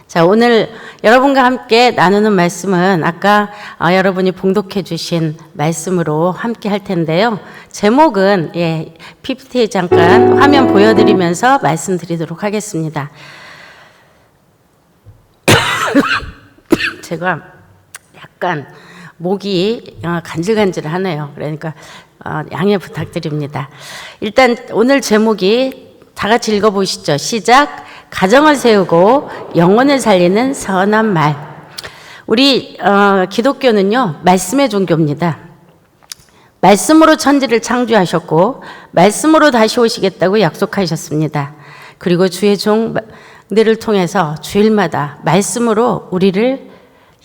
자, 오늘 여러분과 함께 나누는 말씀은 아까 여러분이 봉독해 주신 말씀으로 함께 할 텐데요. 제목은 PPT 잠깐 화면 보여드리면서 말씀드리도록 하겠습니다. 제가 약간 목이 간질간질하네요. 그러니까 양해 부탁드립니다. 일단 오늘 제목이 다 같이 읽어보시죠. 시작. 가정을 세우고 영혼을 살리는 선한 말. 우리 기독교는요, 말씀의 종교입니다. 말씀으로 천지를 창조하셨고 말씀으로 다시 오시겠다고 약속하셨습니다. 그리고 주의 종들을 통해서 주일마다 말씀으로 우리를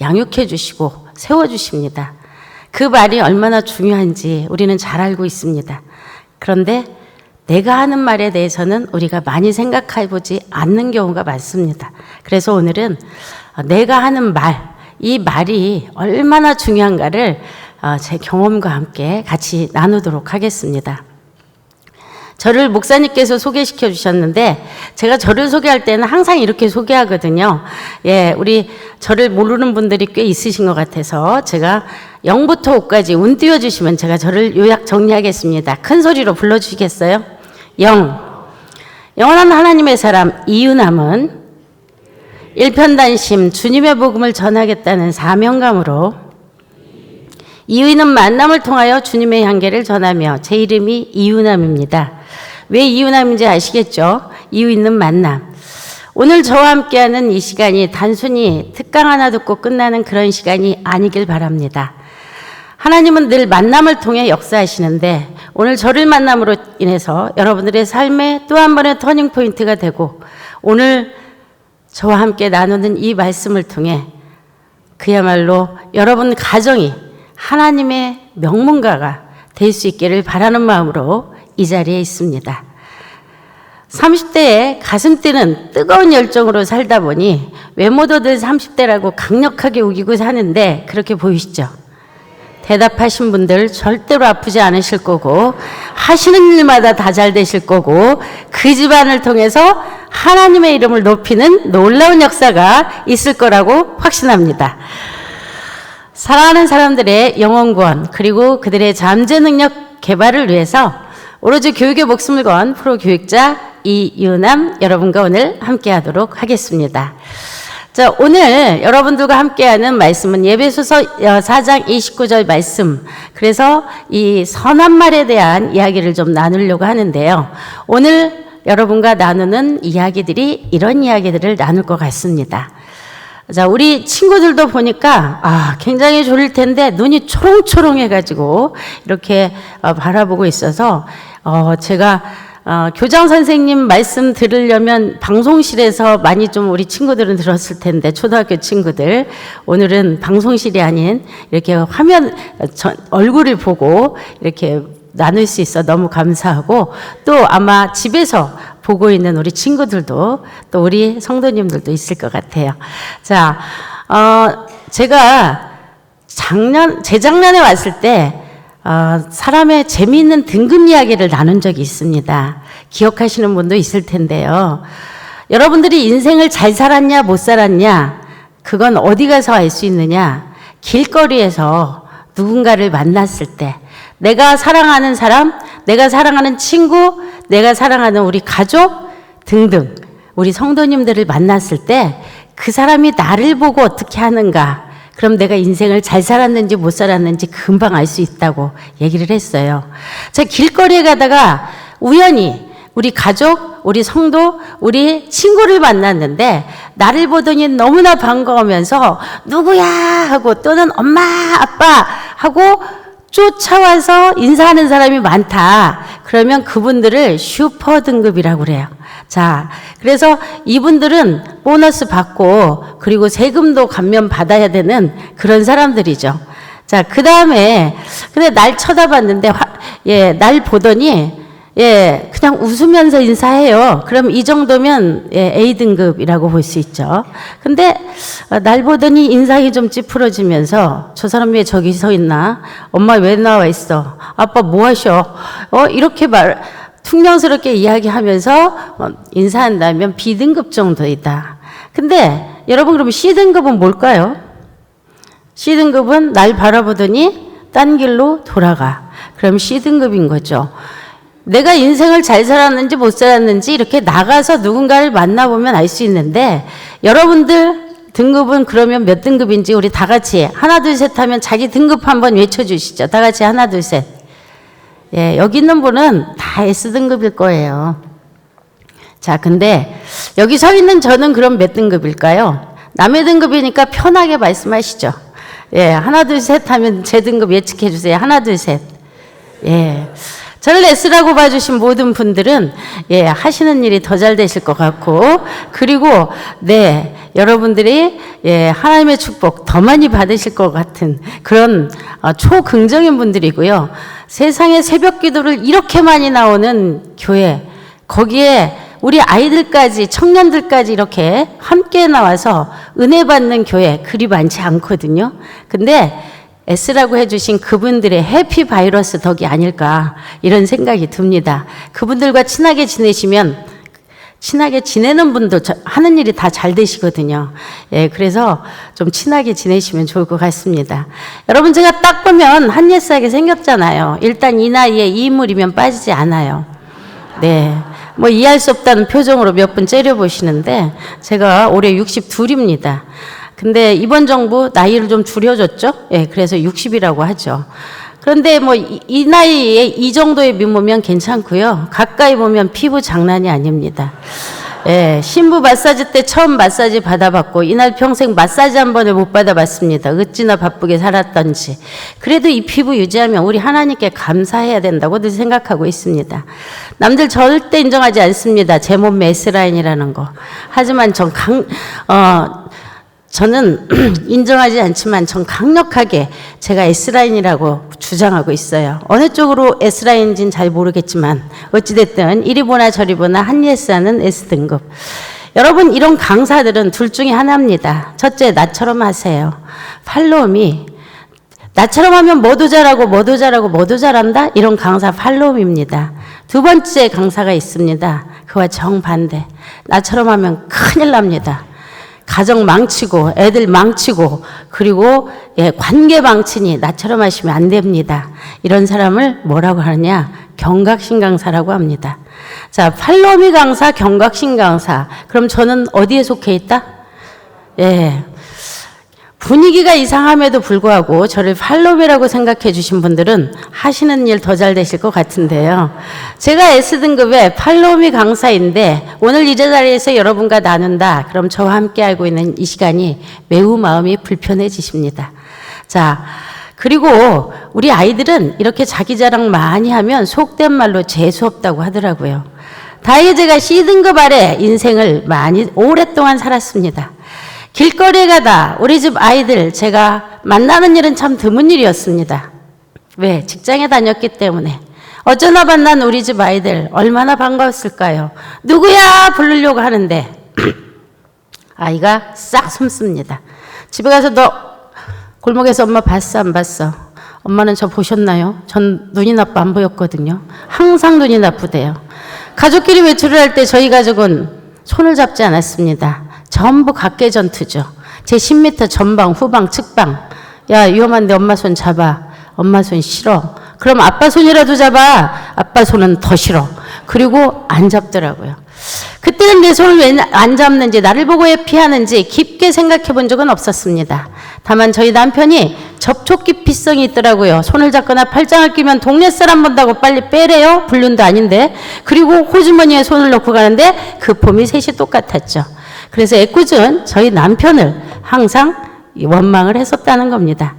양육해 주시고 세워주십니다. 그 말이 얼마나 중요한지 우리는 잘 알고 있습니다. 그런데 내가 하는 말에 대해서는 우리가 많이 생각해 보지 않는 경우가 많습니다. 그래서 오늘은 내가 하는 말, 이 말이 얼마나 중요한가를 제 경험과 함께 같이 나누도록 하겠습니다. 저를 목사님께서 소개시켜 주셨는데 제가 저를 소개할 때는 항상 이렇게 소개하거든요. 우리 저를 모르는 분들이 꽤 있으신 것 같아서 제가 0부터 5까지 운 띄워주시면 제가 저를 요약 정리하겠습니다. 큰 소리로 불러주시겠어요? 0. 영원한 하나님의 사람 이유남은 일편단심 주님의 복음을 전하겠다는 사명감으로 이유는 만남을 통하여 주님의 향기를 전하며 제 이름이 이유남입니다. 왜 이유남인지 아시겠죠? 이유 있는 만남. 오늘 저와 함께하는 이 시간이 단순히 특강 하나 듣고 끝나는 그런 시간이 아니길 바랍니다. 하나님은 늘 만남을 통해 역사하시는데 오늘 저를 만남으로 인해서 여러분들의 삶의 또 한 번의 터닝포인트가 되고 오늘 저와 함께 나누는 이 말씀을 통해 그야말로 여러분 가정이 하나님의 명문가가 될 수 있기를 바라는 마음으로 이 자리에 있습니다. 30대에 가슴 뛰는 뜨거운 열정으로 살다 보니 외모도 늘 30대라고 강력하게 우기고 사는데 그렇게 보이시죠? 대답하신 분들 절대로 아프지 않으실 거고 하시는 일마다 다 잘 되실 거고 그 집안을 통해서 하나님의 이름을 높이는 놀라운 역사가 있을 거라고 확신합니다. 사랑하는 사람들의 영혼 구원 그리고 그들의 잠재 능력 개발을 위해서 오로지 교육에 목숨을 건 프로 교육자 이유남 여러분과 오늘 함께 하도록 하겠습니다. 자, 오늘 여러분들과 함께하는 말씀은 에베소서 4장 29절 말씀. 그래서 이 선한 말에 대한 이야기를 좀 나누려고 하는데요. 오늘 여러분과 나누는 이야기들이 이런 이야기들을 나눌 것 같습니다. 자, 우리 친구들도 보니까 굉장히 졸릴 텐데 눈이 초롱초롱해가지고 이렇게 바라보고 있어서 제가 교장 선생님 말씀 들으려면 방송실에서 많이 좀 우리 친구들은 들었을 텐데 초등학교 친구들 오늘은 방송실이 아닌 이렇게 화면 얼굴을 보고 이렇게 나눌 수 있어 너무 감사하고 또 아마 집에서 보고 있는 우리 친구들도 또 우리 성도님들도 있을 것 같아요. 자, 제가 재작년에 왔을 때 사람의 재미있는 등급 이야기를 나눈 적이 있습니다. 기억하시는 분도 있을 텐데요. 여러분들이 인생을 잘 살았냐 못 살았냐 그건 어디 가서 알 수 있느냐 길거리에서 누군가를 만났을 때 내가 사랑하는 사람, 내가 사랑하는 친구, 내가 사랑하는 우리 가족 등등 우리 성도님들을 만났을 때 그 사람이 나를 보고 어떻게 하는가 그럼 내가 인생을 잘 살았는지 못 살았는지 금방 알 수 있다고 얘기를 했어요. 제가 길거리에 가다가 우연히 우리 가족, 우리 성도, 우리 친구를 만났는데 나를 보더니 너무나 반가우면서 누구야 하고 또는 엄마, 아빠 하고 쫓아와서 인사하는 사람이 많다. 그러면 그분들을 슈퍼 등급이라고 그래요. 자, 그래서 이분들은 보너스 받고 그리고 세금도 감면 받아야 되는 그런 사람들이죠. 자, 그 다음에 근데 날 쳐다봤는데 날 보더니 그냥 웃으면서 인사해요. 그럼 이 정도면 A 등급이라고 볼 수 있죠. 근데 날 보더니 인상이 좀 찌푸러지면서 저 사람 왜 저기 서 있나? 엄마 왜 나와 있어? 아빠 뭐 하셔? 이렇게 퉁명스럽게 이야기하면서 인사한다면 B등급 정도이다. 근데 여러분 그러면 C등급은 뭘까요? C등급은 날 바라보더니 딴 길로 돌아가. 그럼 C등급인 거죠. 내가 인생을 잘 살았는지 못 살았는지 이렇게 나가서 누군가를 만나보면 알 수 있는데, 여러분들 등급은 그러면 몇 등급인지 우리 다 같이 하나 둘 셋 하면 자기 등급 한번 외쳐주시죠. 다 같이 하나 둘 셋. 예, 여기 있는 분은 다 S등급일 거예요. 자, 근데 여기 서 있는 저는 그럼 몇 등급일까요? 남의 등급이니까 편하게 말씀하시죠. 예, 하나 둘 셋 하면 제 등급 예측해 주세요. 하나 둘 셋. 예. 저를 S라고 봐주신 모든 분들은 예, 하시는 일이 더 잘 되실 것 같고, 그리고 네, 여러분들이 예, 하나님의 축복 더 많이 받으실 것 같은 그런 초긍정인 분들이고요. 세상에 새벽 기도를 이렇게 많이 나오는 교회, 거기에 우리 아이들까지 청년들까지 이렇게 함께 나와서 은혜 받는 교회 그리 많지 않거든요. 근데 S라고 해주신 그분들의 해피 바이러스 덕이 아닐까 이런 생각이 듭니다. 그분들과 친하게 지내시면 친하게 지내는 분도 하는 일이 다 잘 되시거든요. 예, 그래서 좀 친하게 지내시면 좋을 것 같습니다. 여러분 제가 딱 보면 한예스하게 생겼잖아요. 일단 이 나이에 이 인물이면 빠지지 않아요. 네. 뭐 이해할 수 없다는 표정으로 몇 분 째려보시는데 제가 올해 62입니다. 근데 이번 정부 나이를 좀 줄여줬죠? 예, 그래서 60이라고 하죠. 그런데 뭐 이 나이에 이 정도의 미모면 괜찮고요. 가까이 보면 피부 장난이 아닙니다. 예, 신부 마사지 때 처음 마사지 받아봤고 이날 평생 마사지 한 번을 못 받아봤습니다. 어찌나 바쁘게 살았던지. 그래도 이 피부 유지하면 우리 하나님께 감사해야 된다고 늘 생각하고 있습니다. 남들 절대 인정하지 않습니다. 제 몸매 S라인이라는 거. 하지만 저는 인정하지 않지만 전 강력하게 제가 S라인이라고 주장하고 있어요. 어느 쪽으로 S라인인지는 잘 모르겠지만 어찌됐든 이리 보나 저리 보나 한예스하는 S등급. 여러분 이런 강사들은 둘 중에 하나입니다. 첫째, 나처럼 하세요. 팔로움이 나처럼 하면 뭐도 잘하고 뭐도 잘하고 뭐도 잘한다? 이런 강사 팔로움입니다. 두 번째 강사가 있습니다. 그와 정반대. 나처럼 하면 큰일 납니다. 가정 망치고 애들 망치고 그리고 예, 관계 망치니 나처럼 하시면 안 됩니다. 이런 사람을 뭐라고 하느냐? 경각심 강사라고 합니다. 자, 팔로미 강사, 경각심 강사. 그럼 저는 어디에 속해 있다? 예. 분위기가 이상함에도 불구하고 저를 팔로미라고 생각해 주신 분들은 하시는 일 더 잘 되실 것 같은데요. 제가 S등급의 팔로미 강사인데 오늘 이 자리에서 여러분과 나눈다. 그럼 저와 함께 알고 있는 이 시간이 매우 마음이 불편해지십니다. 자, 그리고 우리 아이들은 이렇게 자기 자랑 많이 하면 속된 말로 재수없다고 하더라고요. 다행히 제가 C등급 아래 인생을 많이 오랫동안 살았습니다. 길거리에 가다 우리 집 아이들 제가 만나는 일은 참 드문 일이었습니다. 왜? 직장에 다녔기 때문에. 어쩌나 만난 우리 집 아이들 얼마나 반가웠을까요? 누구야 부르려고 하는데 아이가 싹 숨습니다. 집에 가서 너 골목에서 엄마 봤어 안 봤어? 엄마는 저 보셨나요? 전 눈이 나빠 안 보였거든요. 항상 눈이 나쁘대요. 가족끼리 외출을 할 때 저희 가족은 손을 잡지 않았습니다. 전부 각계전투죠. 제 10m 전방, 후방, 측방. 야, 위험한데 엄마 손 잡아. 엄마 손 싫어. 그럼 아빠 손이라도 잡아. 아빠 손은 더 싫어. 그리고 안 잡더라고요. 그때는 내 손을 왜 안 잡는지, 나를 보고 왜 피하는지 깊게 생각해 본 적은 없었습니다. 다만 저희 남편이 접촉 기피성이 있더라고요. 손을 잡거나 팔짱을 끼면 동네 사람 본다고 빨리 빼래요. 불륜도 아닌데. 그리고 호주머니에 손을 넣고 가는데 그 폼이 셋이 똑같았죠. 그래서 애꿎은 저희 남편을 항상 원망을 했었다는 겁니다.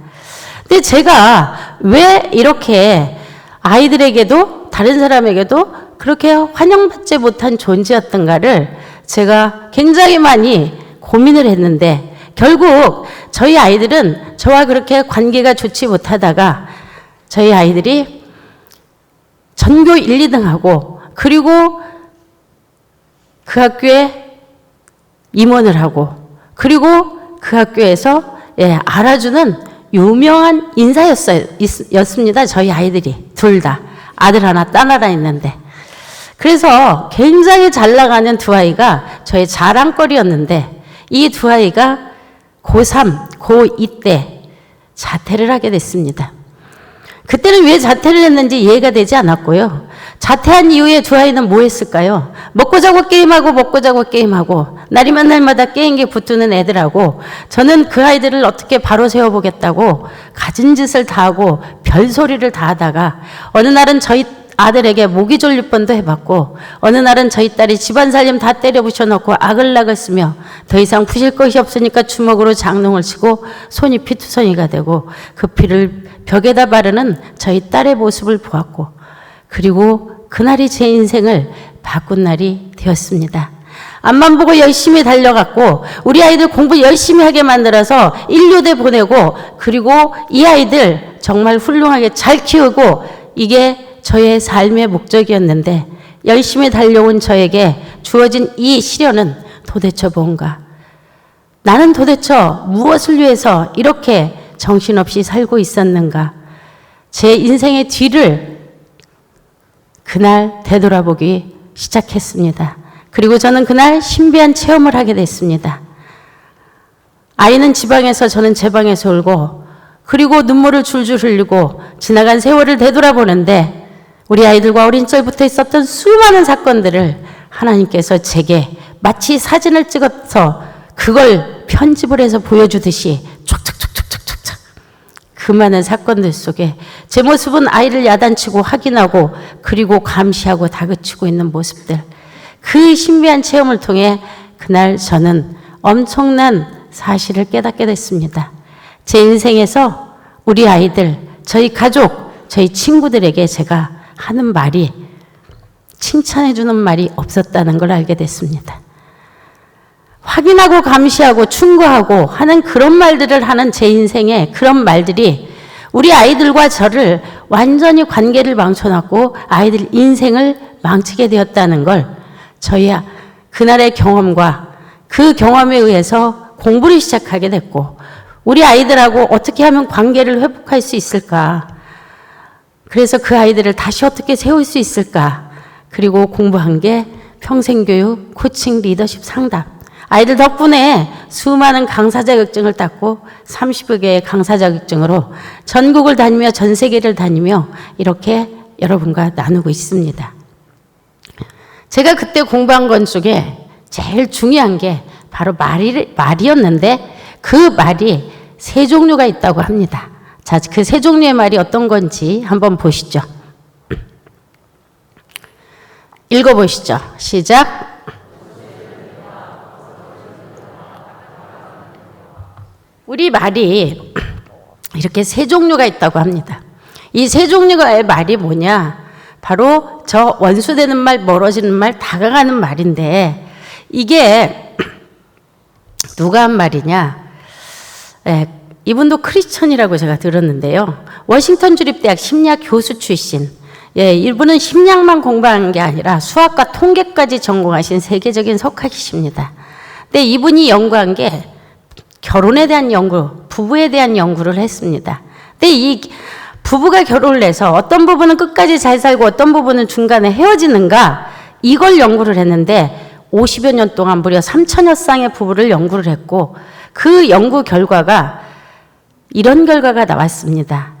근데 제가 왜 이렇게 아이들에게도 다른 사람에게도 그렇게 환영받지 못한 존재였던가를 제가 굉장히 많이 고민을 했는데 결국 저희 아이들은 저와 그렇게 관계가 좋지 못하다가 저희 아이들이 전교 1, 2등하고 그리고 그 학교에 임원을 하고 그리고 그 학교에서 알아주는 유명한 인사였습니다. 저희 아이들이 둘 다. 아들 하나 딸 하나 있는데. 그래서 굉장히 잘 나가는 두 아이가 저의 자랑거리였는데 이 두 아이가 고3, 고2 때 자퇴를 하게 됐습니다. 그때는 왜 자퇴를 했는지 이해가 되지 않았고요. 자퇴한 이후에 두 아이는 뭐 했을까요? 먹고 자고 게임하고 먹고 자고 게임하고 날이면 날마다 게임기에 붙드는 애들하고 저는 그 아이들을 어떻게 바로 세워보겠다고 가진 짓을 다 하고 별소리를 다 하다가 어느 날은 저희 아들에게 모기 졸릴 뻔도 해봤고 어느 날은 저희 딸이 집안 살림 다 때려 부셔놓고 아글락을 쓰며 더 이상 푸실 것이 없으니까 주먹으로 장롱을 치고 손이 피투성이가 되고 그 피를 벽에다 바르는 저희 딸의 모습을 보았고 그리고 그날이 제 인생을 바꾼 날이 되었습니다. 앞만 보고 열심히 달려갔고 우리 아이들 공부 열심히 하게 만들어서 인류대 보내고 그리고 이 아이들 정말 훌륭하게 잘 키우고 이게 저의 삶의 목적이었는데 열심히 달려온 저에게 주어진 이 시련은 도대체 뭔가? 나는 도대체 무엇을 위해서 이렇게 정신없이 살고 있었는가? 제 인생의 뒤를 그날 되돌아보기 시작했습니다. 그리고 저는 그날 신비한 체험을 하게 됐습니다. 아이는 지방에서 저는 제 방에서 울고 그리고 눈물을 줄줄 흘리고 지나간 세월을 되돌아보는데 우리 아이들과 어린 시절부터 있었던 수많은 사건들을 하나님께서 제게 마치 사진을 찍어서 그걸 편집을 해서 보여주듯이 촉촉촉촉촉촉 그 많은 사건들 속에 제 모습은 아이를 야단치고 확인하고 그리고 감시하고 다그치고 있는 모습들 그 신비한 체험을 통해 그날 저는 엄청난 사실을 깨닫게 됐습니다. 제 인생에서 우리 아이들, 저희 가족, 저희 친구들에게 제가 하는 말이 칭찬해주는 말이 없었다는 걸 알게 됐습니다. 확인하고 감시하고 충고하고 하는 그런 말들을 하는 제 인생에 그런 말들이 우리 아이들과 저를 완전히 관계를 망쳐놨고 아이들 인생을 망치게 되었다는 걸 저희 그날의 경험과 그 경험에 의해서 공부를 시작하게 됐고 우리 아이들하고 어떻게 하면 관계를 회복할 수 있을까? 그래서 그 아이들을 다시 어떻게 세울 수 있을까? 그리고 공부한 게 평생교육, 코칭, 리더십 상담. 아이들 덕분에 수많은 강사 자격증을 땄고 30여 개의 강사 자격증으로 전국을 다니며 전 세계를 다니며 이렇게 여러분과 나누고 있습니다. 제가 그때 공부한 것 중에 제일 중요한 게 바로 말이었는데 그 말이 세 종류가 있다고 합니다. 자, 그 세 종류의 말이 어떤 건지 한번 보시죠. 읽어보시죠. 시작. 우리 말이 이렇게 세 종류가 있다고 합니다. 이 세 종류의 말이 뭐냐? 바로 저 원수되는 말, 멀어지는 말, 다가가는 말인데 이게 누가 한 말이냐? 이분도 크리스천이라고 제가 들었는데요. 워싱턴 주립대학 심리학 교수 출신. 이분은 심리학만 공부한 게 아니라 수학과 통계까지 전공하신 세계적인 석학이십니다. 근데 이분이 연구한 게 결혼에 대한 연구, 부부에 대한 연구를 했습니다. 근데 이 부부가 결혼을 해서 어떤 부분은 끝까지 잘 살고 어떤 부분은 중간에 헤어지는가 이걸 연구를 했는데 50여 년 동안 무려 3천여 쌍의 부부를 연구를 했고 그 연구 결과가 이런 결과가 나왔습니다.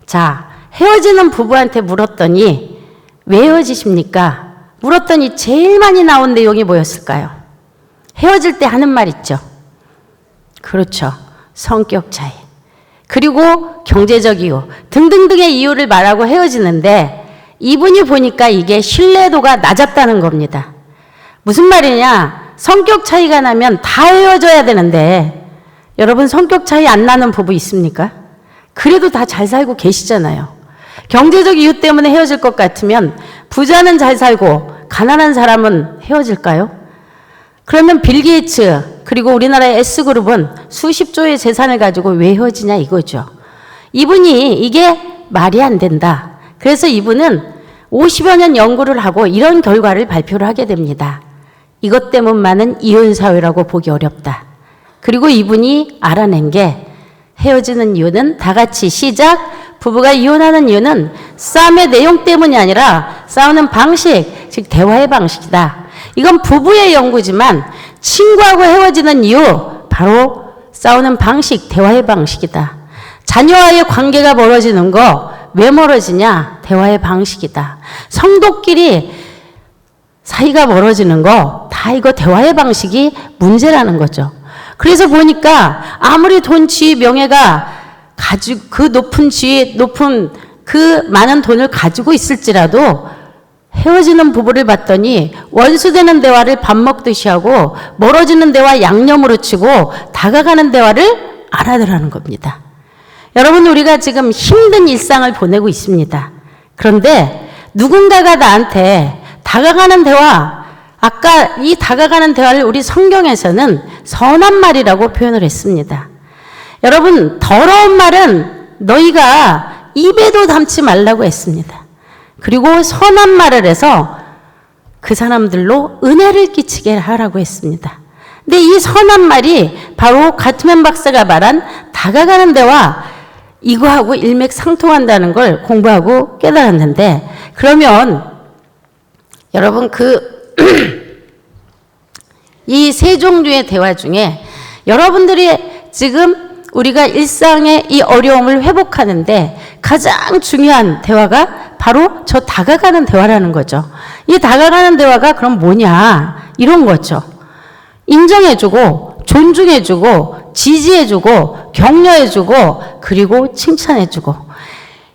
자, 헤어지는 부부한테 물었더니 왜 헤어지십니까? 물었더니 제일 많이 나온 내용이 뭐였을까요? 헤어질 때 하는 말 있죠. 그렇죠. 성격 차이. 그리고 경제적 이유 등등등의 이유를 말하고 헤어지는데 이분이 보니까 이게 신뢰도가 낮았다는 겁니다. 무슨 말이냐? 성격 차이가 나면 다 헤어져야 되는데 여러분 성격 차이 안 나는 부부 있습니까? 그래도 다 잘 살고 계시잖아요. 경제적 이유 때문에 헤어질 것 같으면 부자는 잘 살고 가난한 사람은 헤어질까요? 그러면 빌 게이츠 그리고 우리나라의 S그룹은 수십조의 재산을 가지고 왜 헤어지냐 이거죠. 이분이 이게 말이 안 된다. 그래서 이분은 50여 년 연구를 하고 이런 결과를 발표를 하게 됩니다. 이것 때문만은 이혼사회라고 보기 어렵다. 그리고 이분이 알아낸 게 헤어지는 이유는 다 같이 시작. 부부가 이혼하는 이유는 싸움의 내용 때문이 아니라 싸우는 방식, 즉 대화의 방식이다. 이건 부부의 연구지만 친구하고 헤어지는 이유, 바로 싸우는 방식, 대화의 방식이다. 자녀와의 관계가 멀어지는 거, 왜 멀어지냐? 대화의 방식이다. 성도끼리 사이가 멀어지는 거, 다 이거 대화의 방식이 문제라는 거죠. 그래서 보니까 아무리 돈, 지위, 명예가 가지고 그 높은 지위, 높은 그 많은 돈을 가지고 있을지라도 헤어지는 부부를 봤더니 원수되는 대화를 밥 먹듯이 하고 멀어지는 대화 양념으로 치고 다가가는 대화를 안 하더라는 겁니다. 여러분, 우리가 지금 힘든 일상을 보내고 있습니다. 그런데 누군가가 나한테 다가가는 대화, 아까 이 다가가는 대화를 우리 성경에서는 선한 말이라고 표현을 했습니다. 여러분, 더러운 말은 너희가 입에도 담지 말라고 했습니다. 그리고 선한 말을 해서 그 사람들로 은혜를 끼치게 하라고 했습니다. 근데 이 선한 말이 바로 가트맨 박사가 말한 다가가는 대화, 이거하고 일맥상통한다는 걸 공부하고 깨달았는데, 그러면 여러분 이 세 종류의 대화 중에 여러분들이 지금 우리가 일상의 이 어려움을 회복하는데 가장 중요한 대화가 바로 저 다가가는 대화라는 거죠. 이 다가가는 대화가 그럼 뭐냐? 이런 거죠. 인정해주고, 존중해주고, 지지해주고, 격려해주고, 그리고 칭찬해주고.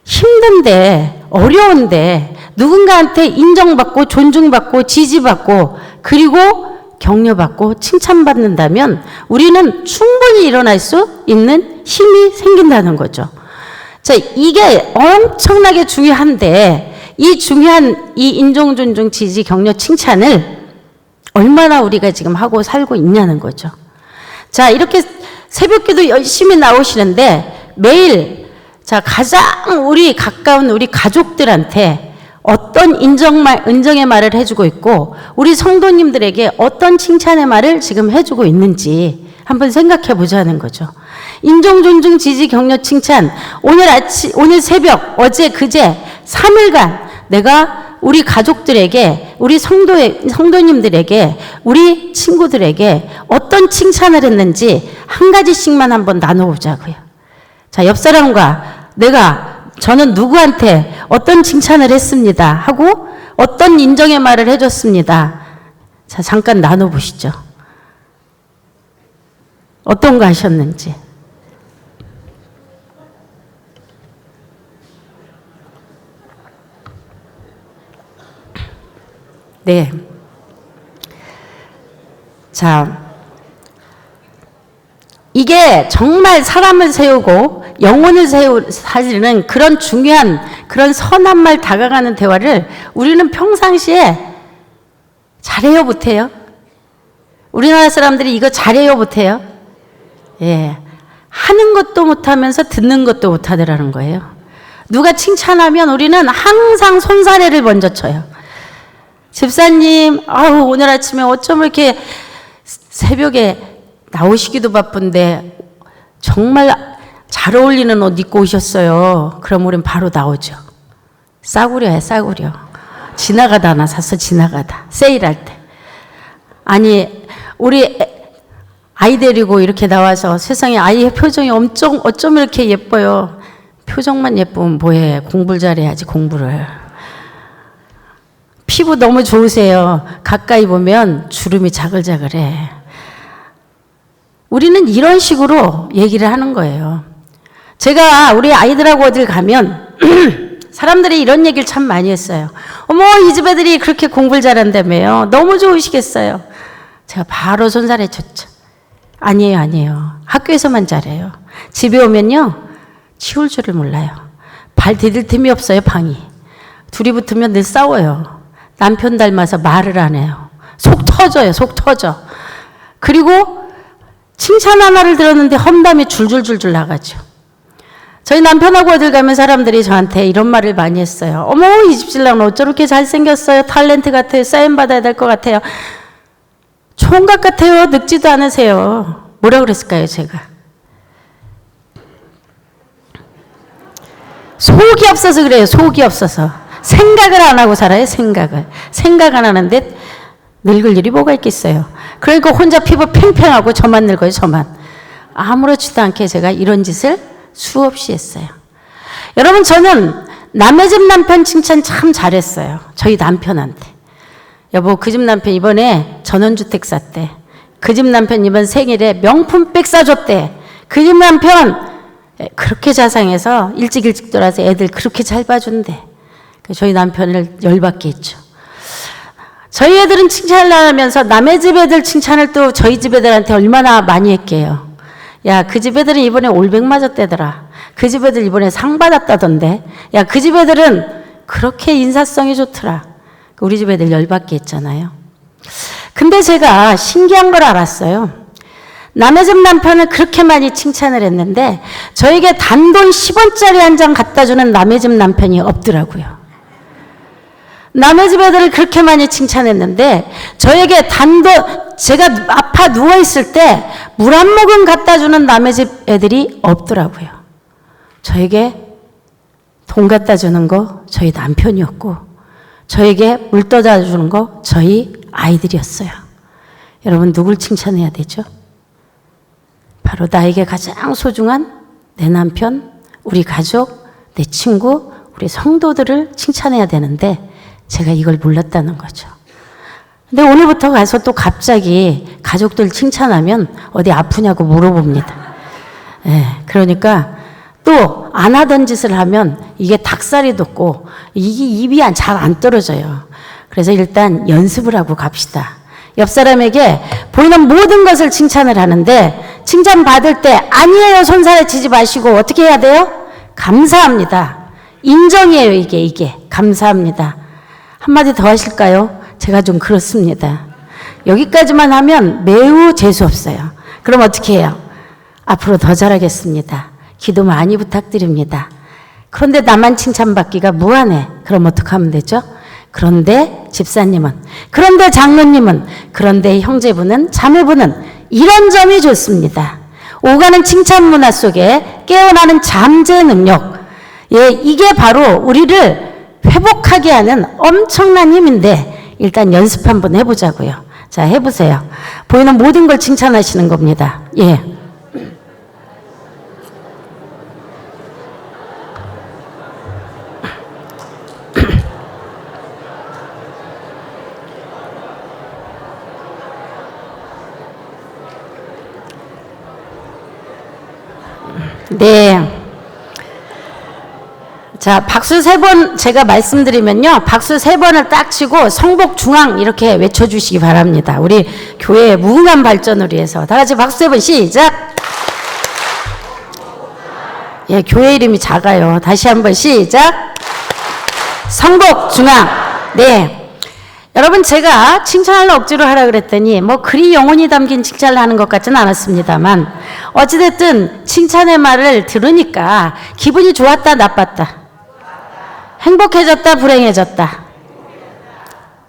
힘든데, 어려운데, 누군가한테 인정받고, 존중받고, 지지받고, 그리고 격려받고, 칭찬받는다면 우리는 충분히 일어날 수 있는 힘이 생긴다는 거죠. 자, 이게 엄청나게 중요한데, 이 중요한 이 인정, 존중, 지지, 격려, 칭찬을 얼마나 우리가 지금 하고 살고 있냐는 거죠. 자, 이렇게 새벽기도 열심히 나오시는데 매일, 자, 가장 우리 가까운 우리 가족들한테 어떤 은정의 말을 해주고 있고, 우리 성도님들에게 어떤 칭찬의 말을 지금 해주고 있는지 한번 생각해 보자는 거죠. 인정, 존중, 지지, 격려, 칭찬. 오늘 새벽, 어제, 그제 3일간 내가 우리 가족들에게, 우리 성도님들에게, 우리 친구들에게 어떤 칭찬을 했는지 한 가지씩만 한번 나눠보자고요. 자, 옆 사람과 저는 누구한테 어떤 칭찬을 했습니다 하고 어떤 인정의 말을 해줬습니다. 자, 잠깐 나눠보시죠. 어떤 거 하셨는지. 네. 자, 이게 정말 사람을 세우고 영혼을 사지는 그런 중요한, 그런 선한 말, 다가가는 대화를 우리는 평상시에 잘해요, 못해요? 우리나라 사람들이 이거 잘해요, 못해요? 예. 하는 것도 못하면서 듣는 것도 못하더라는 거예요. 누가 칭찬하면 우리는 항상 손사래를 먼저 쳐요. 집사님, 오늘 아침에 어쩜 이렇게 새벽에 나오시기도 바쁜데 정말 잘 어울리는 옷 입고 오셨어요. 그럼 우린 바로 나오죠. 싸구려야, 싸구려. 지나가다 하나 샀어, 지나가다. 세일할 때. 아니, 우리 아이 데리고 이렇게 나와서 세상에 아이의 표정이 어쩜 이렇게 예뻐요. 표정만 예쁘면 뭐해. 공부를 잘해야지, 공부를. 피부 너무 좋으세요. 가까이 보면 주름이 자글자글해. 우리는 이런 식으로 얘기를 하는 거예요. 제가 우리 아이들하고 어딜 가면 사람들이 이런 얘기를 참 많이 했어요. 어머, 이 집 애들이 그렇게 공부를 잘한다며요. 너무 좋으시겠어요. 제가 바로 손살에 쳤죠. 아니에요. 학교에서만 잘해요. 집에 오면요, 치울 줄을 몰라요. 발 디딜 틈이 없어요, 방이. 둘이 붙으면 늘 싸워요. 남편 닮아서 말을 안 해요. 속 터져요, 속 터져. 그리고 칭찬 하나를 들었는데 험담이 줄줄줄줄 나가죠. 저희 남편하고 어딜 가면 사람들이 저한테 이런 말을 많이 했어요. 어머, 이 집 신랑은 어쩜 이렇게 잘생겼어요. 탤런트 같아요. 사인 받아야 될 것 같아요. 총각 같아요. 늙지도 않으세요. 뭐라 그랬을까요, 제가? 속이 없어서 그래요. 속이 없어서. 생각을 안 하고 살아요, 생각을. 생각 안 하는데 늙을 일이 뭐가 있겠어요. 그러니까 혼자 피부 팽팽하고 저만 늙어요, 저만. 아무렇지도 않게 제가 이런 짓을 수없이 했어요. 여러분, 저는 남의 집 남편 칭찬 참 잘했어요. 저희 남편한테. 여보, 그 집 남편 이번에 전원주택 샀대. 그 집 남편 이번 생일에 명품백 사줬대. 그 집 남편 그렇게 자상해서 일찍 돌아서 애들 그렇게 잘 봐준대. 저희 남편을 열받게 했죠. 저희 애들은 칭찬을 안 하면서 남의 집 애들 칭찬을 또 저희 집 애들한테 얼마나 많이 했게요. 야, 그 집 애들은 이번에 올백 맞았대더라. 그 집 애들 이번에 상 받았다던데. 야, 그 집 애들은 그렇게 인사성이 좋더라. 우리 집 애들 열받게 했잖아요. 근데 제가 신기한 걸 알았어요. 남의 집 남편을 그렇게 많이 칭찬을 했는데 저에게 단돈 10원짜리 한 장 갖다 주는 남의 집 남편이 없더라고요. 남의 집 애들을 그렇게 많이 칭찬했는데 저에게 단돈, 제가 아파 누워있을 때 물 한 모금 갖다 주는 남의 집 애들이 없더라고요. 저에게 돈 갖다 주는 거 저희 남편이었고 저에게 물 떠다 주는 거 저희 아이들이었어요. 여러분, 누굴 칭찬해야 되죠? 바로 나에게 가장 소중한 내 남편, 우리 가족, 내 친구, 우리 성도들을 칭찬해야 되는데 제가 이걸 몰랐다는 거죠. 근데 오늘부터 가서 또 갑자기 가족들 칭찬하면 어디 아프냐고 물어봅니다. 그러니까 또 안 하던 짓을 하면 이게 닭살이 돋고 이게 입이 잘 안 떨어져요. 그래서 일단 연습을 하고 갑시다. 옆 사람에게 보이는 모든 것을 칭찬을 하는데 칭찬 받을 때 아니에요 손살에 치지 마시고 어떻게 해야 돼요? 감사합니다. 인정이에요. 이게 감사합니다. 한마디 더 하실까요? 제가 좀 그렇습니다. 여기까지만 하면 매우 재수없어요. 그럼 어떻게 해요? 앞으로 더 잘하겠습니다. 기도 많이 부탁드립니다. 그런데 나만 칭찬받기가 무한해. 그럼 어떻게 하면 되죠? 그런데 집사님은, 그런데 장로님은, 그런데 형제분은, 자매분은 이런 점이 좋습니다. 오가는 칭찬 문화 속에 깨어나는 잠재 능력. 이게 바로 우리를 회복하게 하는 엄청난 힘인데 일단 연습 한번 해보자고요. 자, 해보세요. 보이는 모든 걸 칭찬하시는 겁니다. 네. 자, 박수 3번 제가 말씀드리면요. 박수 3번을 딱 치고 성복 중앙 이렇게 외쳐주시기 바랍니다. 우리 교회의 무궁한 발전을 위해서. 다 같이 박수 3번 시작! 교회 이름이 작아요. 다시 한번 시작! 성복 중앙! 네. 여러분, 제가 칭찬을 억지로 하라 그랬더니 뭐 그리 영혼이 담긴 칭찬을 하는 것 같지는 않았습니다만 어찌됐든 칭찬의 말을 들으니까 기분이 좋았다 나빴다? 행복해졌다 불행해졌다?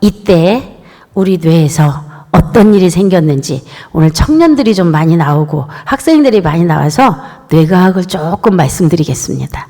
이때 우리 뇌에서 어떤 일이 생겼는지 오늘 청년들이 좀 많이 나오고 학생들이 많이 나와서 뇌과학을 조금 말씀드리겠습니다.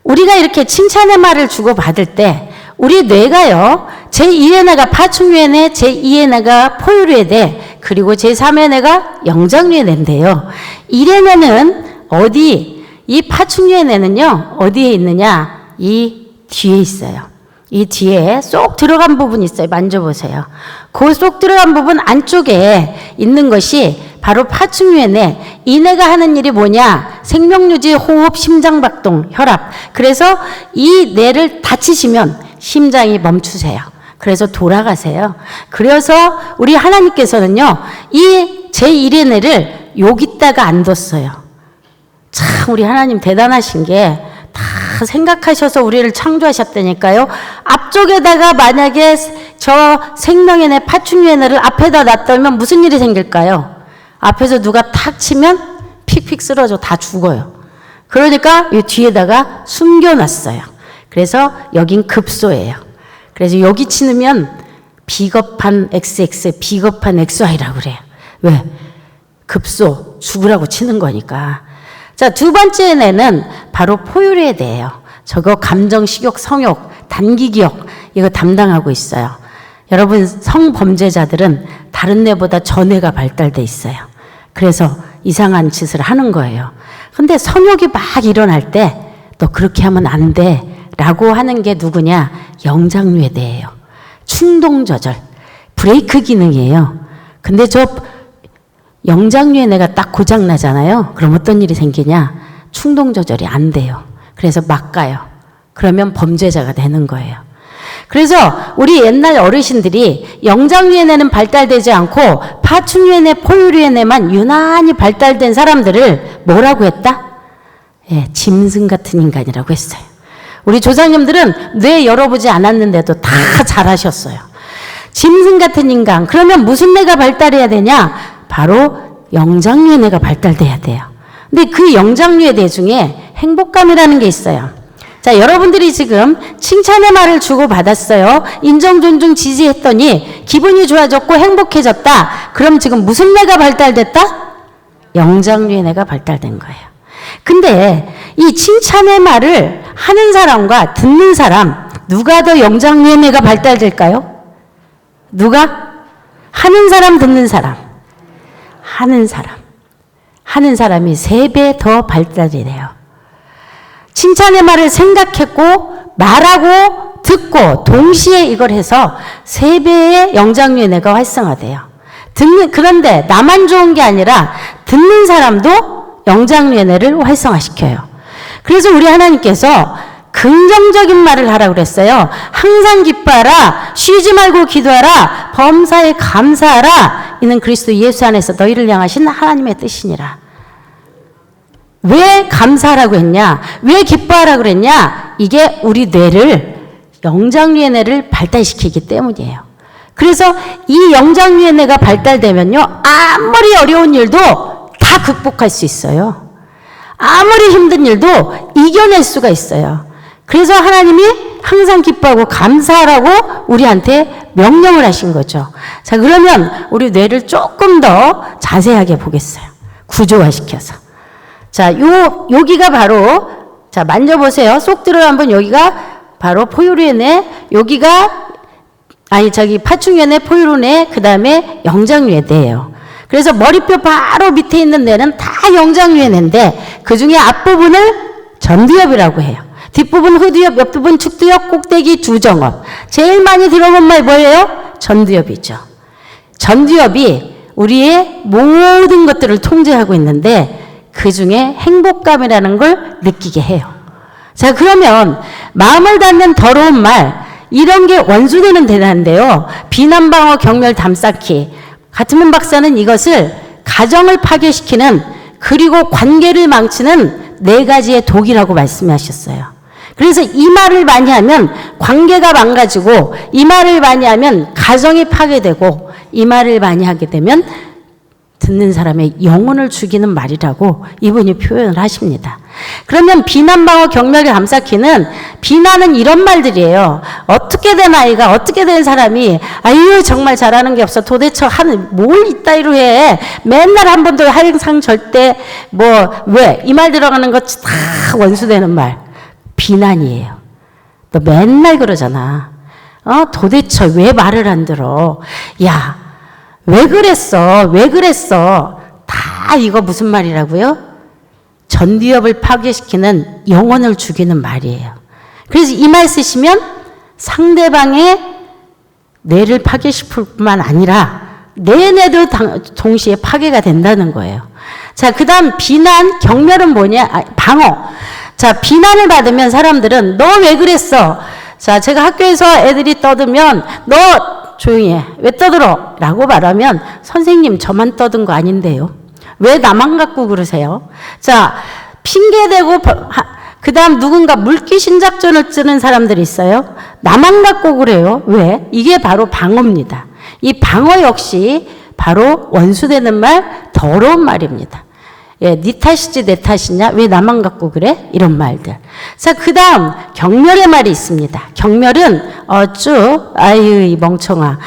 우리가 이렇게 칭찬의 말을 주고받을 때 우리 뇌가요, 제1의 뇌가 파충류의 뇌, 제2의 뇌가 포유류의 뇌, 그리고 제3의 뇌가 영장류의 뇌인데요. 1의 뇌는 어디, 이 파충류의 뇌는요, 어디에 있느냐? 이 뒤에 있어요. 이 뒤에 쏙 들어간 부분이 있어요. 만져보세요. 그 쏙 들어간 부분 안쪽에 있는 것이 바로 파충류의 뇌. 이 뇌가 하는 일이 뭐냐? 생명유지, 호흡, 심장박동, 혈압. 그래서 이 뇌를 다치시면 심장이 멈추세요. 그래서 돌아가세요. 그래서 우리 하나님께서는요, 이 제1의 뇌를 여기다가 안 뒀어요. 참 우리 하나님 대단하신 게 다 생각하셔서 우리를 창조하셨다니까요. 앞쪽에다가 만약에 저 생명의 뇌, 파충류의 뇌를 앞에다 놨다면 무슨 일이 생길까요? 앞에서 누가 탁 치면 픽픽 쓰러져 다 죽어요. 그러니까 이 뒤에다가 숨겨놨어요. 그래서 여긴 급소예요. 그래서 여기 치면 비겁한 XX, 비겁한 XY라고 그래요. 왜? 급소, 죽으라고 치는 거니까. 자, 두 번째 뇌는 바로 포유류의 뇌예요. 저거 감정, 식욕, 성욕, 단기 기억 이거 담당하고 있어요. 여러분, 성범죄자들은 다른 뇌보다 저 뇌가 발달돼 있어요. 그래서 이상한 짓을 하는 거예요. 근데 성욕이 막 일어날 때 너 그렇게 하면 안 돼 라고 하는 게 누구냐? 영장류에대예요. 충동조절, 브레이크 기능이에요. 근데 저 영장류에뇌가 딱 고장나잖아요. 그럼 어떤 일이 생기냐? 충동조절이 안 돼요. 그래서 막 가요. 그러면 범죄자가 되는 거예요. 그래서 우리 옛날 어르신들이 영장류에뇌는 발달되지 않고 파충류에뇌, 포유류에뇌만 유난히 발달된 사람들을 뭐라고 했다? 예, 짐승 같은 인간이라고 했어요. 우리 조상님들은 뇌 열어보지 않았는데도 다 잘하셨어요. 짐승 같은 인간. 그러면 무슨 뇌가 발달해야 되냐? 바로 영장류에뇌가 발달돼야 돼요. 근데 그 영장류에뇌 중에 행복감이라는 게 있어요. 자, 여러분들이 지금 칭찬의 말을 주고받았어요. 인정, 존중, 지지했더니 기분이 좋아졌고 행복해졌다. 그럼 지금 무슨 뇌가 발달됐다? 영장류에뇌가 발달된 거예요. 근데 이 칭찬의 말을 하는 사람과 듣는 사람, 누가 더 영장류에뇌가 발달될까요? 누가? 하는 사람, 듣는 사람. 하는 사람. 하는 사람이 3배 더 발달이 돼요. 칭찬의 말을 생각했고 말하고 듣고 동시에 이걸 해서 3배의 영장류에뇌가 활성화돼요. 그런데 나만 좋은 게 아니라 듣는 사람도 영장류에뇌를 활성화시켜요. 그래서 우리 하나님께서 긍정적인 말을 하라고 그랬어요. 항상 기뻐하라, 쉬지 말고 기도하라, 범사에 감사하라. 이는 그리스도 예수 안에서 너희를 향하신 하나님의 뜻이니라. 왜 감사하라고 했냐? 왜 기뻐하라고 그랬냐? 이게 우리 뇌를, 영장류에뇌를 발달시키기 때문이에요. 그래서 이 영장류에뇌가 발달되면요, 아무리 어려운 일도 다 극복할 수 있어요. 아무리 힘든 일도 이겨낼 수가 있어요. 그래서 하나님이 항상 기뻐하고 감사하라고 우리한테 명령을 하신 거죠. 자, 그러면 우리 뇌를 조금 더 자세하게 보겠어요. 구조화시켜서. 자, 여기가 바로, 자, 만져보세요. 쏙 들어가면 여기가 바로 포유류에뇌, 여기가, 파충류에뇌, 포유류에뇌, 그 다음에 영장류에뇌예요. 그래서 머리뼈 바로 밑에 있는 뇌는 다 영장류에뇌인데 그 중에 앞부분을 전두엽이라고 해요. 뒷부분 후두엽, 옆부분 축두엽, 꼭대기 두정엽. 제일 많이 들어본 말 뭐예요? 전두엽이죠. 전두엽이 우리의 모든 것들을 통제하고 있는데 그 중에 행복감이라는 걸 느끼게 해요. 자, 그러면 마음을 닫는 더러운 말, 이런 게 원수되는 대단한데요. 비난, 방어, 경멸, 담쌓기. 가트문 박사는 이것을 가정을 파괴시키는, 그리고 관계를 망치는 4가지의 독이라고 말씀하셨어요. 그래서 이 말을 많이 하면 관계가 망가지고, 이 말을 많이 하면 가정이 파괴되고, 이 말을 많이 하게 되면 듣는 사람의 영혼을 죽이는 말이라고 이분이 표현을 하십니다. 그러면 비난, 방어, 경멸, 담쌓기는, 비난은 이런 말들이에요. 어떻게 된 아이가, 어떻게 된 사람이, 아유 정말 잘하는 게 없어, 도대체 뭘 이따위로 해, 맨날 한 번도 항상 절대 왜, 이 말 들어가는 거 다 원수되는 말, 비난이에요. 너 맨날 그러잖아. 도대체 왜 말을 안 들어? 야, 왜 그랬어? 왜 그랬어? 다 이거 무슨 말이라고요? 전두엽을 파괴시키는, 영혼을 죽이는 말이에요. 그래서 이 말 쓰시면 상대방의 뇌를 파괴시킬 뿐만 아니라 내 뇌도 동시에 파괴가 된다는 거예요. 자, 그 다음 비난, 경멸은 뭐냐? 방어. 자, 비난을 받으면 사람들은 너 왜 그랬어? 자, 제가 학교에서 애들이 떠들면 너 조용히 해. 왜 떠들어? 라고 말하면 선생님 저만 떠든 거 아닌데요. 왜 나만 갖고 그러세요? 자, 핑계대고 그 다음 누군가 물귀신 작전을 쓰는 사람들이 있어요. 나만 갖고 그래요. 왜? 이게 바로 방어입니다. 이 방어 역시 바로 원수되는 말, 더러운 말입니다. 예, 네 탓이지 내 탓이냐? 왜 나만 갖고 그래? 이런 말들. 자, 그 다음 경멸의 말이 있습니다. 경멸은 아유 이 멍청아,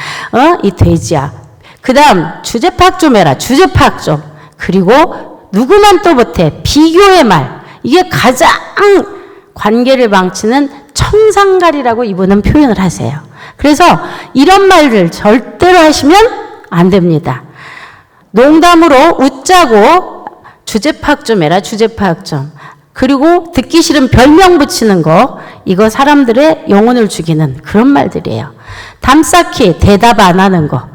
이 돼지야. 그 다음 주제 파악 좀 해라. 주제 파악 좀. 그리고 누구만 또 못해. 비교의 말. 이게 가장 관계를 망치는 청산갈이라고 이분은 표현을 하세요. 그래서 이런 말들 절대로 하시면 안 됩니다. 농담으로 웃자고 주제 파악 좀 해라, 주제 파악 좀. 그리고 듣기 싫은 별명 붙이는 거, 이거 사람들의 영혼을 죽이는 그런 말들이에요. 담쌓기, 대답 안 하는 거.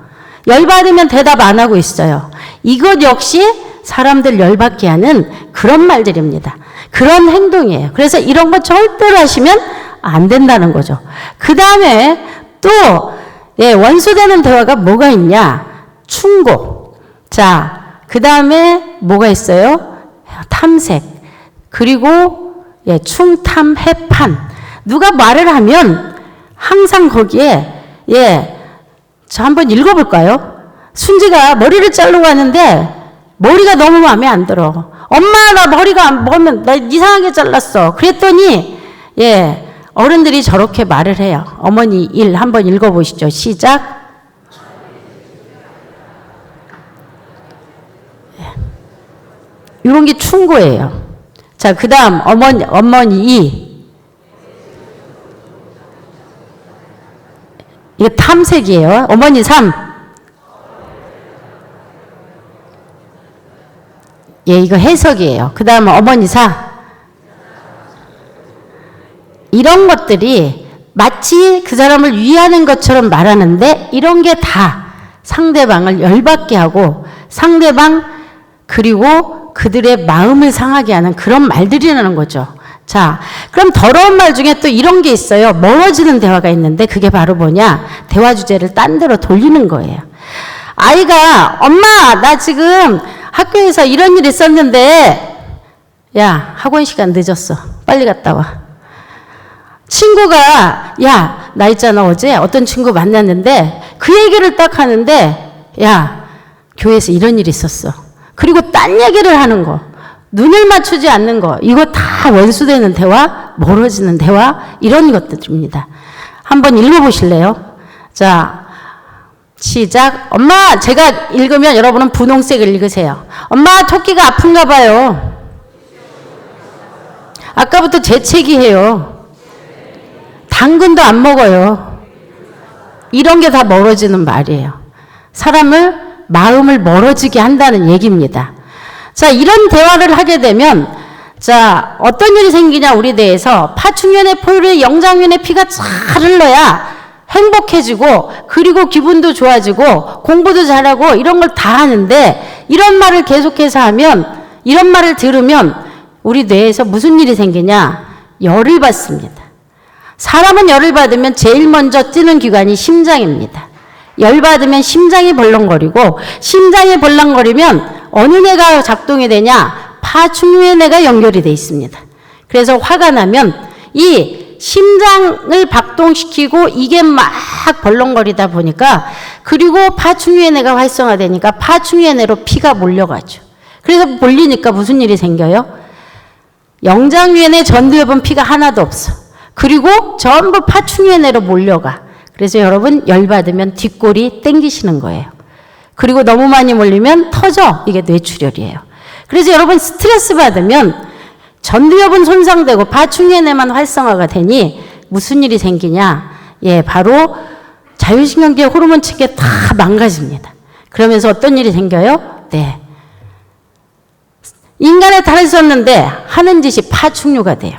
열받으면 대답 안 하고 있어요. 이것 역시 사람들 열받게 하는 그런 말들입니다. 그런 행동이에요. 그래서 이런 거 절대로 하시면 안 된다는 거죠. 그 다음에 또 원수되는 대화가 뭐가 있냐? 충고. 자, 그 다음에 뭐가 있어요? 탐색. 그리고 충탐, 해판. 누가 말을 하면 항상 거기에 자 한번 읽어볼까요? 순지가 머리를 자르고 가는데 머리가 너무 마음에 안 들어. 엄마, 나 머리가 나 이상하게 잘랐어. 그랬더니 어른들이 저렇게 말을 해요. 어머니 일 한번 읽어보시죠. 시작. 이런 게 충고예요. 자, 그 다음 어머니 2. 이거 탐색이에요. 어머니 3. 이거 해석이에요. 그 다음 어머니 4. 이런 것들이 마치 그 사람을 위하는 것처럼 말하는데 이런 게 다 상대방을 열받게 하고 상대방 그리고 그들의 마음을 상하게 하는 그런 말들이라는 거죠. 자, 그럼 더러운 말 중에 또 이런 게 있어요. 멀어지는 대화가 있는데 그게 바로 뭐냐? 대화 주제를 딴 데로 돌리는 거예요. 아이가 엄마, 나 지금 학교에서 이런 일 있었는데 야, 학원 시간 늦었어. 빨리 갔다 와. 친구가 야, 나 있잖아 어제 어떤 친구 만났는데 그 얘기를 딱 하는데 야, 교회에서 이런 일이 있었어. 그리고 딴 얘기를 하는 거. 눈을 맞추지 않는 거. 이거 다 원수되는 대화, 멀어지는 대화 이런 것들입니다. 한번 읽어보실래요? 자, 시작. 엄마, 제가 읽으면 여러분은 분홍색을 읽으세요. 엄마, 토끼가 아픈가 봐요. 아까부터 재채기해요. 당근도 안 먹어요. 이런 게 다 멀어지는 말이에요. 사람을 마음을 멀어지게 한다는 얘기입니다. 자, 이런 대화를 하게 되면 자, 어떤 일이 생기냐 우리 뇌에서 파충류의 포유류 영장류의 피가 잘 흘러야 행복해지고 그리고 기분도 좋아지고 공부도 잘하고 이런 걸 다 하는데 이런 말을 계속해서 하면 이런 말을 들으면 우리 뇌에서 무슨 일이 생기냐? 열을 받습니다. 사람은 열을 받으면 제일 먼저 뛰는 기관이 심장입니다. 열 받으면 심장이 벌렁거리고 심장이 벌렁거리면 어느 뇌가 작동이 되냐? 파충류의 뇌가 연결이 되어 있습니다. 그래서 화가 나면 이 심장을 박동시키고 이게 막 벌렁거리다 보니까 그리고 파충류의 뇌가 활성화되니까 파충류의 뇌로 피가 몰려가죠. 그래서 몰리니까 무슨 일이 생겨요? 영장류의 뇌, 전두엽은 피가 하나도 없어. 그리고 전부 파충류의 뇌로 몰려가. 그래서 여러분 열받으면 뒷골이 땡기시는 거예요. 그리고 너무 많이 몰리면 터져. 이게 뇌출혈이에요. 그래서 여러분 스트레스 받으면 전두엽은 손상되고 파충류의 뇌만 활성화가 되니 무슨 일이 생기냐? 바로 자율신경계 호르몬 체계 다 망가집니다. 그러면서 어떤 일이 생겨요? 네. 인간의 탈을 썼는데 하는 짓이 파충류가 돼요.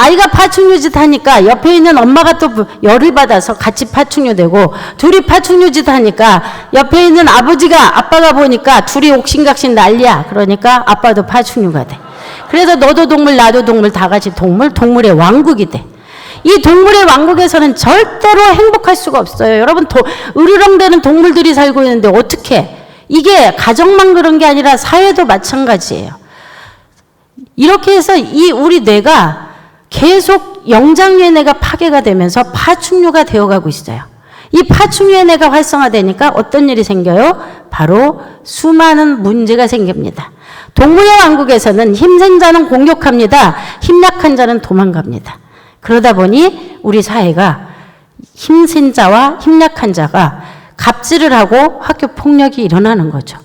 아이가 파충류 짓 하니까 옆에 있는 엄마가 또 열을 받아서 같이 파충류 되고 둘이 파충류 짓 하니까 옆에 있는 아빠가 보니까 둘이 옥신각신 난리야. 그러니까 아빠도 파충류가 돼. 그래서 너도 동물 나도 동물 다 같이 동물의 왕국이 돼. 이 동물의 왕국에서는 절대로 행복할 수가 없어요. 여러분 으르렁대는 동물들이 살고 있는데 어떻게 이게 가정만 그런 게 아니라 사회도 마찬가지예요. 이렇게 해서 이 우리 뇌가 계속 영장류의 뇌가 파괴가 되면서 파충류가 되어가고 있어요. 이 파충류의 뇌가 활성화되니까 어떤 일이 생겨요? 바로 수많은 문제가 생깁니다. 동물의 왕국에서는 힘센 자는 공격합니다. 힘 약한 자는 도망갑니다. 그러다 보니 우리 사회가 힘센 자와 힘 약한 자가 갑질을 하고 학교 폭력이 일어나는 거죠.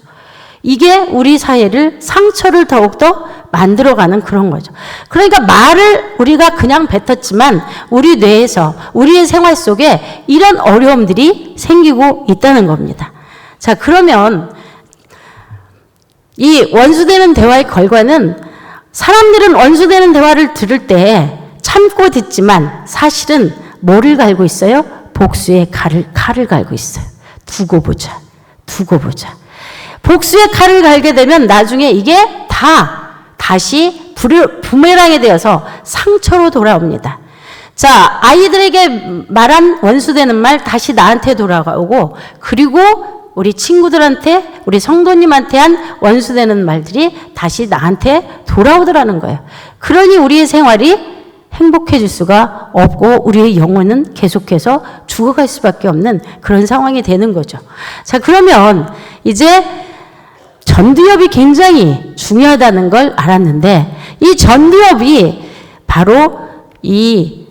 이게 우리 사회를 상처를 더욱더 만들어가는 그런 거죠. 그러니까 말을 우리가 그냥 뱉었지만 우리 뇌에서 우리의 생활 속에 이런 어려움들이 생기고 있다는 겁니다. 자, 그러면 이 원수되는 대화의 결과는 사람들은 원수되는 대화를 들을 때 참고 듣지만 사실은 뭐를 갈고 있어요? 복수의 칼을 갈고 있어요. 두고 보자. 복수의 칼을 갈게 되면 나중에 이게 다시 부메랑이 되어서 상처로 돌아옵니다. 자, 아이들에게 말한 원수되는 말 다시 나한테 돌아오고, 그리고 우리 친구들한테, 우리 성도님한테 한 원수되는 말들이 다시 나한테 돌아오더라는 거예요. 그러니 우리의 생활이 행복해질 수가 없고 우리의 영혼은 계속해서 죽어갈 수밖에 없는 그런 상황이 되는 거죠. 자, 그러면 이제 전두엽이 굉장히 중요하다는 걸 알았는데, 이 전두엽이 바로 이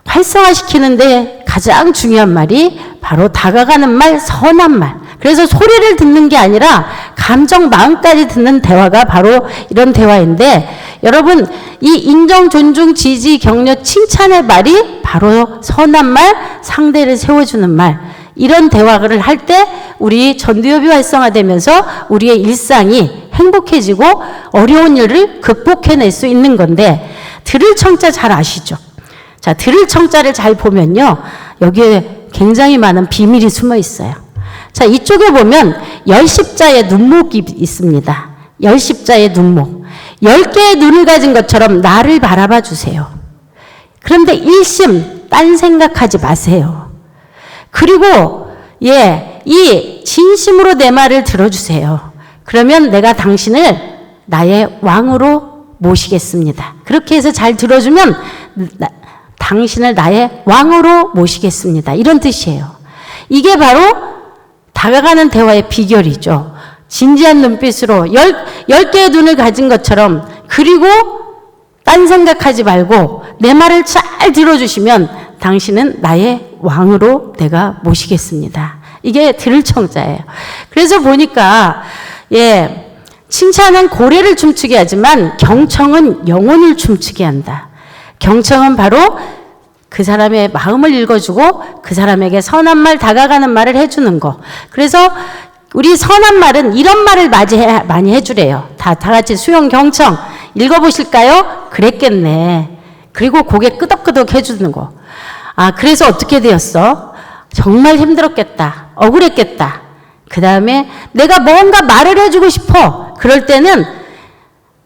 활성화시키는데 가장 중요한 말이 바로 다가가는 말, 선한 말. 그래서 소리를 듣는 게 아니라 감정, 마음까지 듣는 대화가 바로 이런 대화인데, 여러분, 이 인정, 존중, 지지, 격려, 칭찬의 말이 바로 선한 말, 상대를 세워주는 말. 이런 대화를 할 때 우리 전두엽이 활성화되면서 우리의 일상이 행복해지고 어려운 일을 극복해낼 수 있는 건데, 들을 청자 잘 아시죠? 자, 들을 청자를 잘 보면요, 여기에 굉장히 많은 비밀이 숨어 있어요. 자, 이쪽에 보면 열십자의 눈목이 있습니다. 열십자의 눈목. 10개의 눈을 가진 것처럼 나를 바라봐 주세요. 그런데 일심 딴 생각하지 마세요. 그리고 이 진심으로 내 말을 들어주세요. 그러면 내가 당신을 나의 왕으로 모시겠습니다. 그렇게 해서 잘 들어주면 당신을 나의 왕으로 모시겠습니다. 이런 뜻이에요. 이게 바로 다가가는 대화의 비결이죠. 진지한 눈빛으로 10개의 눈을 가진 것처럼, 그리고 딴 생각하지 말고 내 말을 잘 들어주시면 당신은 나의 왕으로 내가 모시겠습니다. 이게 들을 청자예요. 그래서 보니까 칭찬은 고래를 춤추게 하지만 경청은 영혼을 춤추게 한다. 경청은 바로 그 사람의 마음을 읽어주고 그 사람에게 선한 말, 다가가는 말을 해주는 거. 그래서 우리 선한 말은 이런 말을 많이 해주래요. 다 같이 수용 경청 읽어보실까요? 그랬겠네. 그리고 고개 끄덕끄덕 해주는 거. 아, 그래서 어떻게 되었어? 정말 힘들었겠다. 억울했겠다. 그 다음에 내가 뭔가 말을 해주고 싶어. 그럴 때는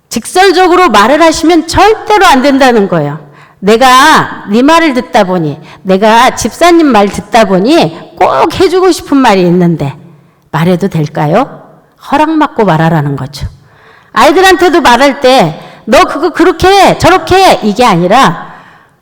직설적으로 말을 하시면 절대로 안 된다는 거예요. 내가 네 말을 듣다 보니, 내가 집사님 말 듣다 보니 꼭 해주고 싶은 말이 있는데 말해도 될까요? 허락받고 말하라는 거죠. 아이들한테도 말할 때 너 그거 그렇게 해, 저렇게 해, 이게 아니라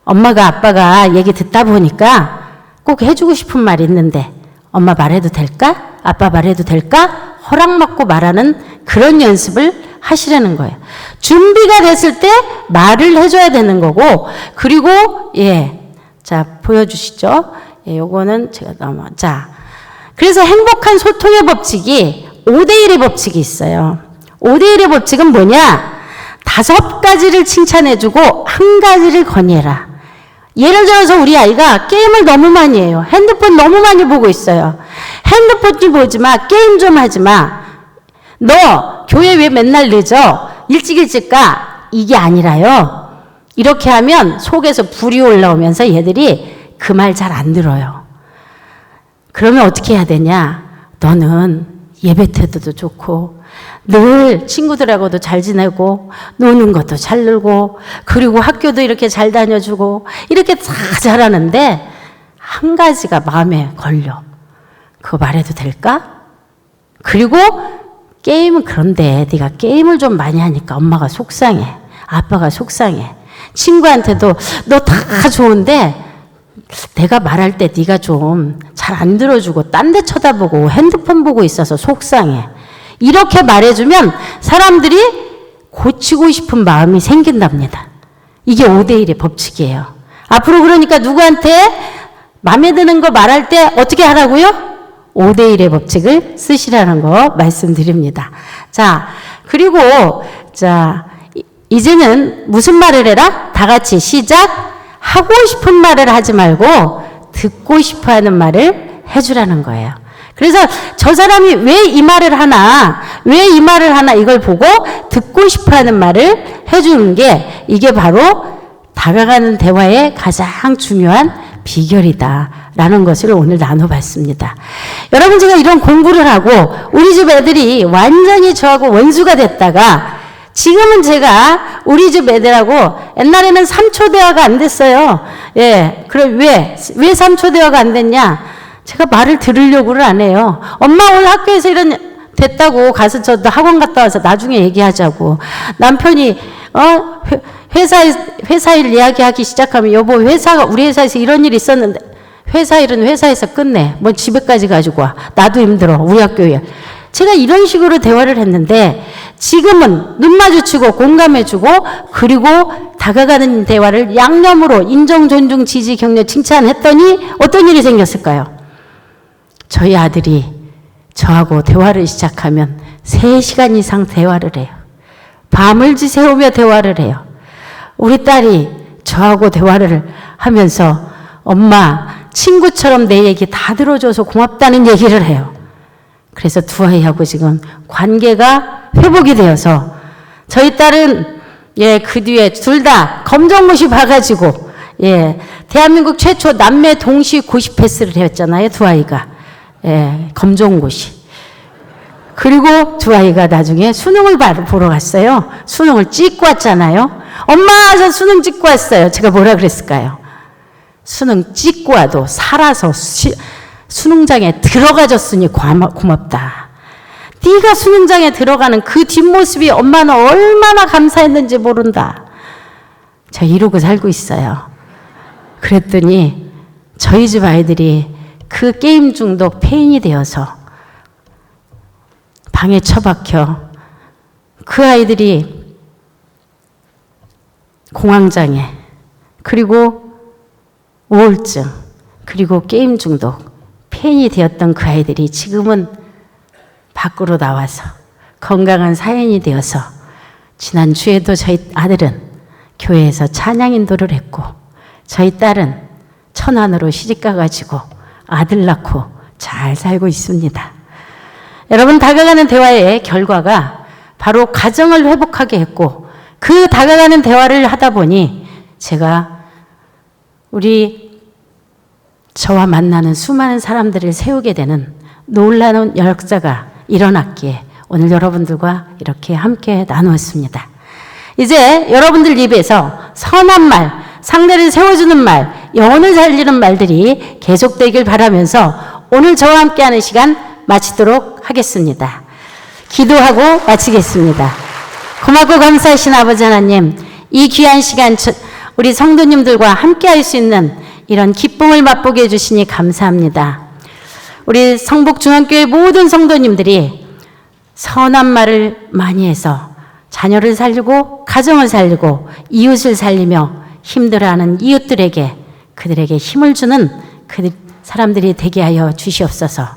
엄마가 아빠가 얘기 듣다 보니까 꼭 해주고 싶은 말이 있는데 엄마 말해도 될까? 아빠 말해도 될까? 허락받고 말하는 그런 연습을 하시라는 거예요. 준비가 됐을 때 말을 해줘야 되는 거고, 그리고 자, 보여주시죠. 요거는 제가 자, 그래서 행복한 소통의 법칙이 5대1의 법칙이 있어요. 5대1의 법칙은 뭐냐? 5가지를 칭찬해주고 1가지를 건의해라. 예를 들어서 우리 아이가 게임을 너무 많이 해요. 핸드폰 너무 많이 보고 있어요. 핸드폰 좀 보지 마. 게임 좀 하지 마. 너 교회 왜 맨날 늦어? 일찍 가. 이게 아니라요. 이렇게 하면 속에서 불이 올라오면서 얘들이 그 말 잘 안 들어요. 그러면 어떻게 해야 되냐? 너는 예배 태도도 좋고 늘 친구들하고도 잘 지내고 노는 것도 잘 놀고 그리고 학교도 이렇게 잘 다녀주고 이렇게 다 잘하는데 한 가지가 마음에 걸려. 그거 말해도 될까? 그리고 게임은 그런데 네가 게임을 좀 많이 하니까 엄마가 속상해. 아빠가 속상해. 친구한테도 너 다 좋은데 내가 말할 때 네가 좀 잘 안 들어주고 딴 데 쳐다보고 핸드폰 보고 있어서 속상해. 이렇게 말해주면 사람들이 고치고 싶은 마음이 생긴답니다. 이게 5대1의 법칙이에요. 앞으로 그러니까 누구한테 마음에 드는 거 말할 때 어떻게 하라고요? 5대1의 법칙을 쓰시라는 거 말씀드립니다. 자, 그리고 자, 이제는 무슨 말을 해라? 다 같이 시작. 하고 싶은 말을 하지 말고 듣고 싶어 하는 말을 해주라는 거예요. 그래서 저 사람이 왜 이 말을 하나, 왜 이 말을 하나 이걸 보고 듣고 싶어 하는 말을 해주는 게 이게 바로 다가가는 대화의 가장 중요한 비결이다라는 것을 오늘 나눠봤습니다. 여러분, 제가 이런 공부를 하고 우리 집 애들이 완전히 저하고 원수가 됐다가 지금은 제가 우리 집 애들하고 옛날에는 3초 대화가 안 됐어요. 예. 그럼 왜 3초 대화가 안 됐냐? 제가 말을 들으려고를 안 해요. 엄마 오늘 학교에서 이런 됐다고 가서 저도 학원 갔다 와서 나중에 얘기하자고. 남편이 회사 일 이야기하기 시작하면 여보 우리 회사에서 이런 일이 있었는데 회사 일은 회사에서 끝내. 뭐 집에까지 가지고 와. 나도 힘들어. 우리 학교 일. 제가 이런 식으로 대화를 했는데 지금은 눈 마주치고 공감해주고 그리고 다가가는 대화를 양념으로 인정, 존중, 지지, 격려, 칭찬했더니 어떤 일이 생겼을까요? 저희 아들이 저하고 대화를 시작하면 3시간 이상 대화를 해요. 밤을 지새우며 대화를 해요. 우리 딸이 저하고 대화를 하면서 엄마, 친구처럼 내 얘기 다 들어줘서 고맙다는 얘기를 해요. 그래서 두 아이하고 지금 관계가 회복이 되어서 저희 딸은 그 뒤에 둘 다 검정고시 봐가지고 대한민국 최초 남매 동시 고시 패스를 했잖아요. 두 아이가. 검정고시. 그리고 두 아이가 나중에 수능을 보러 갔어요. 수능을 찍고 왔잖아요. 엄마, 저 수능 찍고 왔어요. 제가 뭐라 그랬을까요? 수능 찍고 와도 살아서 수능장에 들어가줬으니 고맙다. 네가 수능장에 들어가는 그 뒷모습이 엄마는 얼마나 감사했는지 모른다. 저 이러고 살고 있어요. 그랬더니 저희 집 아이들이 그 게임 중독 폐인이 되어서 방에 처박혀 그 아이들이 공황장애 그리고 우울증 그리고 게임 중독 폐인이 되었던 그 아이들이 지금은 밖으로 나와서 건강한 사연이 되어서 지난주에도 저희 아들은 교회에서 찬양 인도를 했고 저희 딸은 천안으로 시집가가지고 아들 낳고 잘 살고 있습니다. 여러분, 다가가는 대화의 결과가 바로 가정을 회복하게 했고 그 다가가는 대화를 하다 보니 제가 저와 만나는 수많은 사람들을 세우게 되는 놀라운 역사가 일어났기에 오늘 여러분들과 이렇게 함께 나누었습니다. 이제 여러분들 입에서 선한 말, 상대를 세워주는 말, 영혼을 살리는 말들이 계속되길 바라면서 오늘 저와 함께하는 시간 마치도록 하겠습니다. 기도하고 마치겠습니다. 고맙고 감사하신 아버지 하나님, 이 귀한 시간 우리 성도님들과 함께할 수 있는 이런 기쁨을 맛보게 해주시니 감사합니다. 우리 성북중앙교회 모든 성도님들이 선한 말을 많이 해서 자녀를 살리고 가정을 살리고 이웃을 살리며 힘들어하는 이웃들에게 그들에게 힘을 주는 그 사람들이 되게 하여 주시옵소서.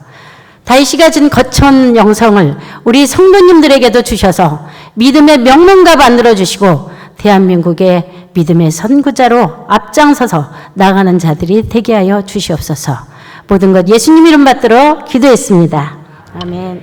다윗이 가진 거친 영성을 우리 성도님들에게도 주셔서 믿음의 명문가 만들어 주시고 대한민국의 믿음의 선구자로 앞장서서 나가는 자들이 되게 하여 주시옵소서. 모든 것 예수님 이름 받들어 기도했습니다. 아멘.